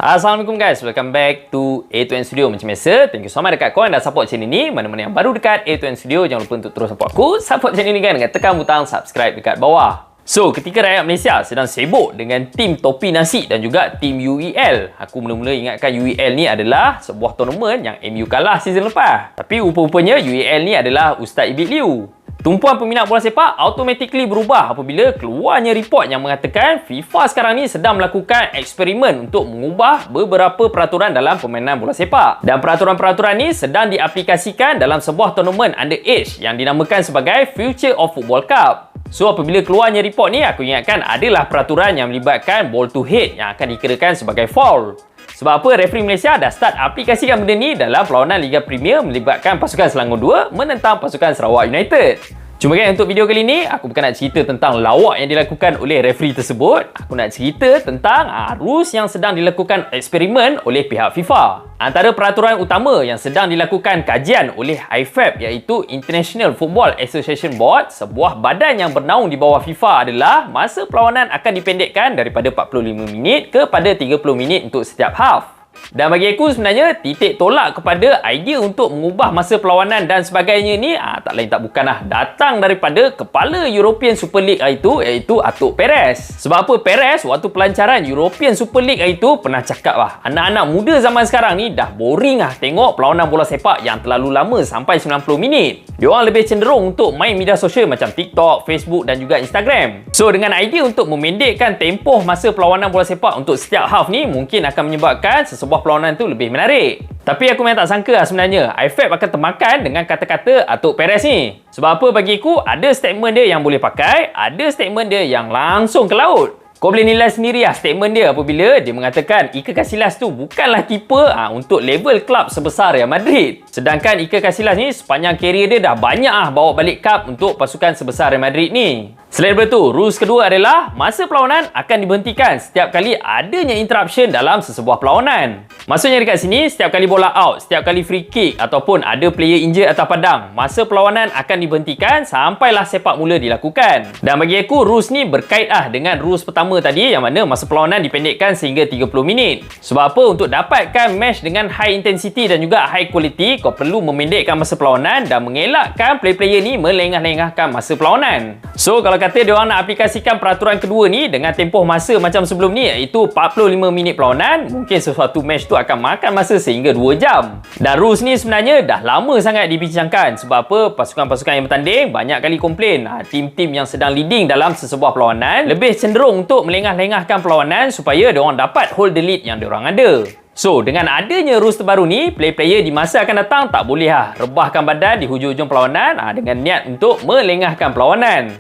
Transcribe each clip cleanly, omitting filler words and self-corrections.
Assalamualaikum guys, welcome back to A2N Studio. Macam biasa, thank you so much dekat korang dah support channel ni. Mana-mana yang baru dekat A2N Studio, jangan lupa untuk terus support aku. Support channel ni kan dengan tekan butang subscribe dekat bawah. So, ketika rakyat Malaysia sedang sibuk dengan tim topi nasi dan juga tim UEL, aku mula-mula ingatkan UEL ni adalah sebuah tournament yang MU kalah season lepas. Tapi rupa-rupanya UEL ni adalah Ustaz Ibit Liu. Tumpuan peminat bola sepak automatically berubah apabila keluarnya report yang mengatakan FIFA sekarang ni sedang melakukan eksperimen untuk mengubah beberapa peraturan dalam permainan bola sepak. Dan peraturan-peraturan ni sedang diaplikasikan dalam sebuah tournament underage yang dinamakan sebagai Future of Football Cup. So, apabila keluarnya report ni, aku ingatkan adalah peraturan yang melibatkan ball to head yang akan dikirakan sebagai foul. Sebab apa, referee Malaysia dah start aplikasikan benda ni dalam perlawanan Liga Premier melibatkan pasukan Selangor 2 menentang pasukan Sarawak United. Cuma kan untuk video kali ni, aku bukan nak cerita tentang lawak yang dilakukan oleh referee tersebut. Aku nak cerita tentang rules yang sedang dilakukan eksperimen oleh pihak FIFA. Antara peraturan utama yang sedang dilakukan kajian oleh IFAB iaitu International Football Association Board, sebuah badan yang bernaung di bawah FIFA, adalah masa perlawanan akan dipendekkan daripada 45 minit kepada 30 minit untuk setiap half. Dan bagi aku sebenarnya titik tolak kepada idea untuk mengubah masa perlawanan dan sebagainya ni tak lain tak bukanlah datang daripada kepala European Super League itu iaitu Atuk Perez. Sebab apa, Perez waktu pelancaran European Super League itu pernah cakap anak-anak muda zaman sekarang ni dah boring tengok perlawanan bola sepak yang terlalu lama sampai 90 minit. Diorang lebih cenderung untuk main media sosial macam TikTok, Facebook dan juga Instagram. So, dengan idea untuk memendekkan tempoh masa perlawanan bola sepak untuk setiap half ni mungkin akan menyebabkan sebuah perlawanan tu lebih menarik. Tapi aku memang tak sangka sebenarnya IFAB akan termakan dengan kata-kata Atuk Perez ni. Sebab apa, bagi aku ada statement dia yang boleh pakai, ada statement dia yang langsung ke laut. Kau boleh nilai sendiri statement dia apabila dia mengatakan Iker Casillas tu bukanlah keeper untuk level klub sebesar Real Madrid. Sedangkan Iker Casillas ni sepanjang karier dia dah banyak bawa balik cup untuk pasukan sebesar Real Madrid ni. Selain daripada tu, rules kedua adalah masa perlawanan akan diberhentikan setiap kali adanya interruption dalam sesebuah perlawanan. Maksudnya dekat sini, setiap kali bola out, setiap kali free kick ataupun ada player injured atas padang, masa perlawanan akan diberhentikan sampailah sepak mula dilakukan. Dan bagi aku, rules ni berkait dengan rules pertama tadi yang mana masa perlawanan dipendekkan sehingga 30 minit. Sebab apa? Untuk dapatkan match dengan high intensity dan juga high quality, kau perlu memendekkan masa perlawanan dan mengelakkan player-player ni melengah-lengahkan masa perlawanan. So, kalau kata dia orang nak aplikasikan peraturan kedua ni dengan tempoh masa macam sebelum ni iaitu 45 minit perlawanan, mungkin sesuatu match tu akan makan masa sehingga 2 jam. Dan rules ni sebenarnya dah lama sangat dibincangkan. Sebab apa? Pasukan-pasukan yang bertanding banyak kali komplain tim-tim yang sedang leading dalam sesebuah perlawanan lebih cenderung untuk melengah-lengahkan perlawanan supaya dia orang dapat hold the lead yang dia orang ada. So, dengan adanya rules terbaru ni, player-player di masa akan datang tak boleh rebahkan badan di hujung-hujung perlawanan dengan niat untuk melengahkan perlawanan.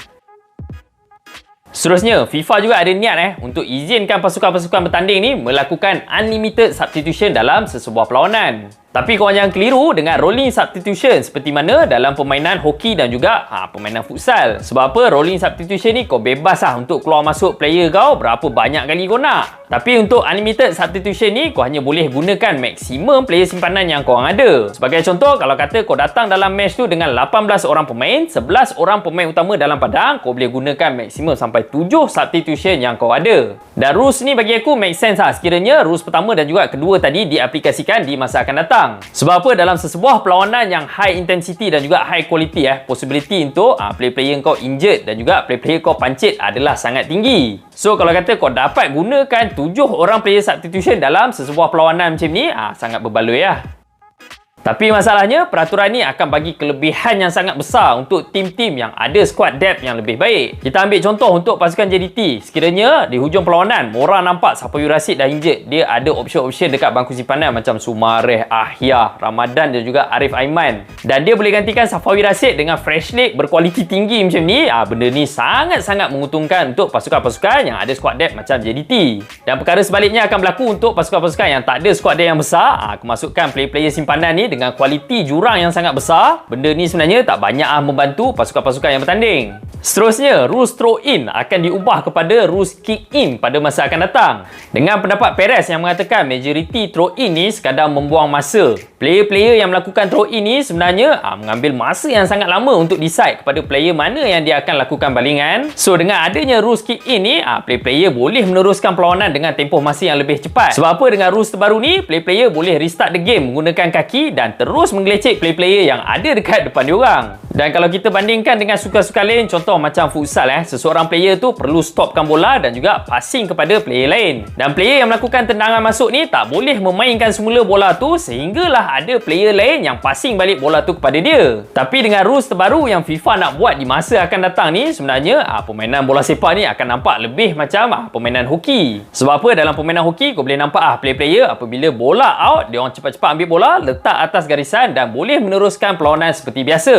Seterusnya, FIFA juga ada niat untuk izinkan pasukan-pasukan bertanding ni melakukan unlimited substitution dalam sesebuah perlawanan. Tapi korang jangan keliru dengan rolling substitution seperti mana dalam permainan hoki dan juga permainan futsal. Sebab apa? Rolling substitution ni kau bebas untuk keluar masuk player kau berapa banyak kali kau nak. Tapi untuk unlimited substitution ni kau hanya boleh gunakan maksimum player simpanan yang korang ada. Sebagai contoh, kalau kata kau datang dalam match tu dengan 18 orang pemain, 11 orang pemain utama dalam padang, kau boleh gunakan maksimum sampai 7 substitution yang kau ada. Dan rules ni bagi aku make sense sekiranya rules pertama dan juga kedua tadi diaplikasikan di masa akan datang. Sebab apa? Dalam sesebuah perlawanan yang high intensity dan juga high quality possibility untuk player-player kau injured dan juga player-player kau pancit adalah sangat tinggi. So, kalau kata kau dapat gunakan 7 orang player substitution dalam sesebuah perlawanan macam ni, sangat berbaloi Tapi masalahnya, peraturan ni akan bagi kelebihan yang sangat besar untuk tim-tim yang ada squad depth yang lebih baik. Kita ambil contoh untuk pasukan JDT. Sekiranya di hujung perlawanan, Mora nampak Safawi Rashid dah injured, dia ada option-option dekat bangku simpanan macam Sumareh, Ahya, Ramadan dan juga Arif Aiman. Dan dia boleh gantikan Safawi Rashid dengan fresh leg berkualiti tinggi macam ni. Benda ni sangat-sangat menguntungkan untuk pasukan-pasukan yang ada squad depth macam JDT. Dan perkara sebaliknya akan berlaku untuk pasukan-pasukan yang tak ada squad depth yang besar. Kemasukan player-player simpanan ni dengan kualiti jurang yang sangat besar, benda ni sebenarnya tak banyak membantu pasukan-pasukan yang bertanding. Seterusnya, rules throw in akan diubah kepada rules kick in pada masa akan datang. Dengan pendapat Perez yang mengatakan majoriti throw in ni sekadar membuang masa. Player-player yang melakukan throw in ni sebenarnya mengambil masa yang sangat lama untuk decide kepada player mana yang dia akan lakukan balingan. So dengan adanya rules kick in ni, player-player boleh meneruskan perlawanan dengan tempoh masa yang lebih cepat. Sebab apa, dengan rules terbaru ni, player-player boleh restart the game menggunakan kaki dan terus menggelecek player-player yang ada dekat depan diorang. Dan kalau kita bandingkan dengan sukan-sukan lain, contoh macam futsal, seseorang player tu perlu stopkan bola dan juga passing kepada player lain. Dan player yang melakukan tendangan masuk ni tak boleh memainkan semula bola tu sehinggalah ada player lain yang passing balik bola tu kepada dia. Tapi dengan rules terbaru yang FIFA nak buat di masa akan datang ni, sebenarnya permainan bola sepak ni akan nampak lebih macam permainan hoki. Sebab apa, dalam permainan hoki kau boleh nampak player-player apabila bola out, dia orang cepat-cepat ambil bola, letak atas garisan dan boleh meneruskan perlawanan seperti biasa.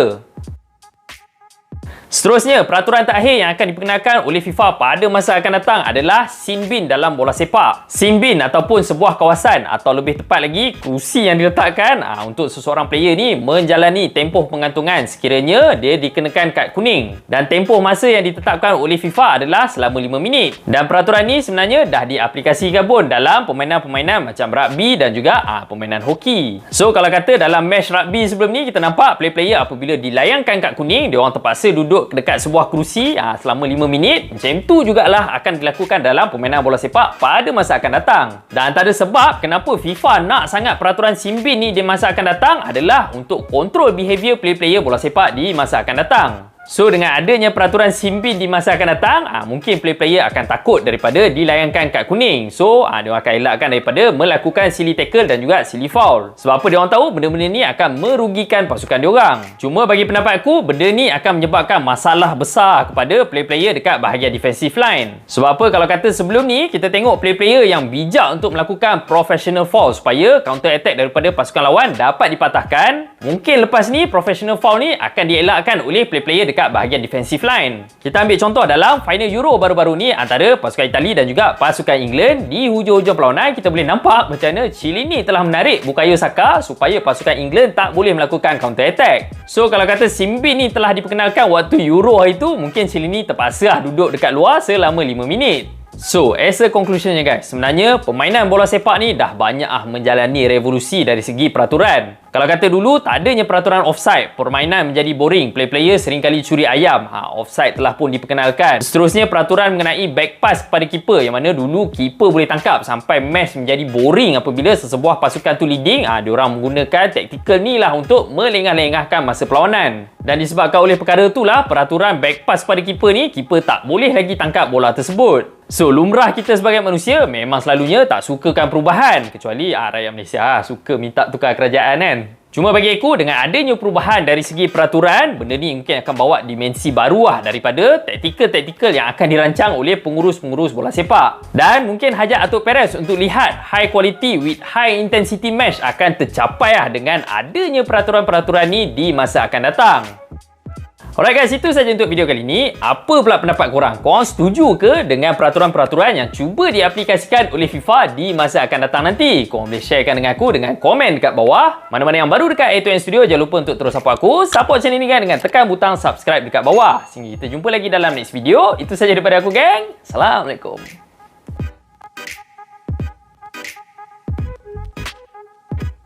Seterusnya, peraturan terakhir yang akan diperkenalkan oleh FIFA pada masa akan datang adalah sin bin dalam bola sepak. Sin bin ataupun sebuah kawasan atau lebih tepat lagi kerusi yang diletakkan untuk seseorang player ni menjalani tempoh pengantungan sekiranya dia dikenakan kad kuning. Dan tempoh masa yang ditetapkan oleh FIFA adalah selama 5 minit. Dan peraturan ni sebenarnya dah diaplikasikan pun dalam permainan-permainan macam rugby dan juga permainan hoki. So kalau kata dalam match rugby sebelum ni kita nampak player-player apabila dilayangkan kad kuning, dia orang terpaksa duduk dekat sebuah kerusi selama 5 minit. Macam tu jugalah akan dilakukan dalam permainan bola sepak pada masa akan datang. Dan antara sebab kenapa FIFA nak sangat peraturan sin bin ni di masa akan datang adalah untuk kontrol behavior player-player bola sepak di masa akan datang. So dengan adanya peraturan sin bin di masa akan datang, mungkin player-player akan takut daripada dilayangkan kad kuning. So dia akan elakkan daripada melakukan silly tackle dan juga silly foul. Sebab apa, dia orang tahu benda-benda ni akan merugikan pasukan dia orang. Cuma bagi pendapat aku, benda ni akan menyebabkan masalah besar kepada player-player dekat bahagian defensive line. Sebab apa, kalau kata sebelum ni kita tengok player-player yang bijak untuk melakukan professional foul supaya counter attack daripada pasukan lawan dapat dipatahkan, mungkin lepas ni professional foul ni akan dielakkan oleh player-player dekat bahagian defensive line. Kita ambil contoh dalam final Euro baru-baru ni antara pasukan Itali dan juga pasukan England. Di hujung-hujung perlawanan kita boleh nampak macam mana Chiellini telah menarik Bukayo Saka supaya pasukan England tak boleh melakukan counter attack. So kalau kata sin bin ni telah diperkenalkan waktu Euro hari tu, mungkin Chiellini terpaksa duduk dekat luar selama 5 minit. So, as a conclusionnya guys, sebenarnya permainan bola sepak ni dah banyak menjalani revolusi dari segi peraturan. Kalau kata dulu tak adanya peraturan offside, permainan menjadi boring, player-player seringkali curi ayam. Offside telah pun diperkenalkan. Seterusnya peraturan mengenai back pass kepada keeper, yang mana dulu keeper boleh tangkap sampai match menjadi boring apabila sesebuah pasukan tu leading. Diorang menggunakan taktikal ni lah untuk melengah-lengahkan masa perlawanan. Dan disebabkan oleh perkara itulah peraturan back pass kepada keeper ni, keeper tak boleh lagi tangkap bola tersebut. So, lumrah kita sebagai manusia memang selalunya tak sukakan perubahan. Kecuali rakyat Malaysia suka minta tukar kerajaan kan. Cuma bagi aku, dengan adanya perubahan dari segi peraturan, benda ni mungkin akan bawa dimensi baru daripada taktikal-taktikal yang akan dirancang oleh pengurus-pengurus bola sepak. Dan mungkin hajat Atuk Perez untuk lihat high quality with high intensity match akan tercapai dengan adanya peraturan-peraturan ni di masa akan datang. Alright guys, itu saja untuk video kali ini. Apa pula pendapat korang? Korang setuju ke dengan peraturan-peraturan yang cuba diaplikasikan oleh FIFA di masa akan datang nanti? Korang boleh sharekan dengan aku dengan komen dekat bawah. Mana-mana yang baru dekat A2M Studio, jangan lupa untuk terus support aku. Support channel ni kan dengan tekan butang subscribe dekat bawah. Sehingga kita jumpa lagi dalam next video. Itu saja daripada aku, geng. Assalamualaikum.